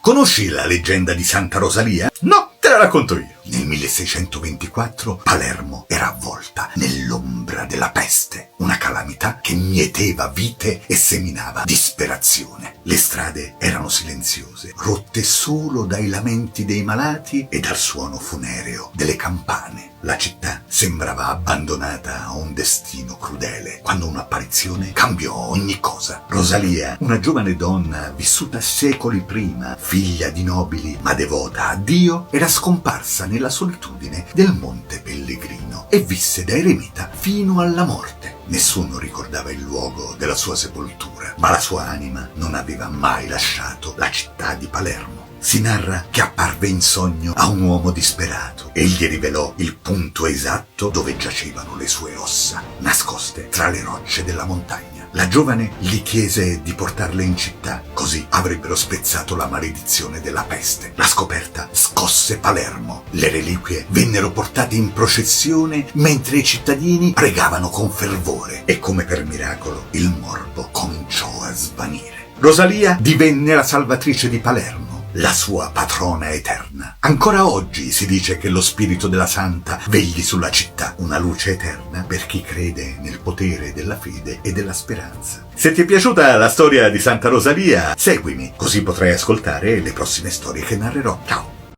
Conosci la leggenda di Santa Rosalia? No, te la racconto io. Nel 1624 Palermo era avvolta nell'ombra della peste, una calamità che mieteva vite e seminava disperazione. Le strade erano silenziose, rotte solo dai lamenti dei malati e dal suono funereo delle campane. La città sembrava abbandonata a un destino crudele, quando un'apparizione cambiò ogni cosa. Rosalia, una giovane donna vissuta secoli prima, figlia di nobili ma devota a Dio, era scomparsa nella solitudine del Monte Pellegrino e visse da eremita fino alla morte. Nessuno ricordava il luogo della sua sepoltura, ma la sua anima non aveva mai lasciato la città di Palermo. Si narra che apparve in sogno a un uomo disperato e gli rivelò il punto esatto dove giacevano le sue ossa, nascoste tra le rocce della montagna. La giovane gli chiese di portarle in città, così avrebbero spezzato la maledizione della peste. La scoperta scosse Palermo. Le reliquie vennero portate in processione mentre i cittadini pregavano con fervore e, come per miracolo, il morbo cominciò a svanire. Rosalia divenne la salvatrice di Palermo, la sua patrona eterna. Ancora oggi si dice che lo spirito della santa vegli sulla città, una luce eterna per chi crede nel potere della fede e della speranza. Se ti è piaciuta la storia di Santa Rosalia, seguimi, così potrai ascoltare le prossime storie che narrerò. Ciao!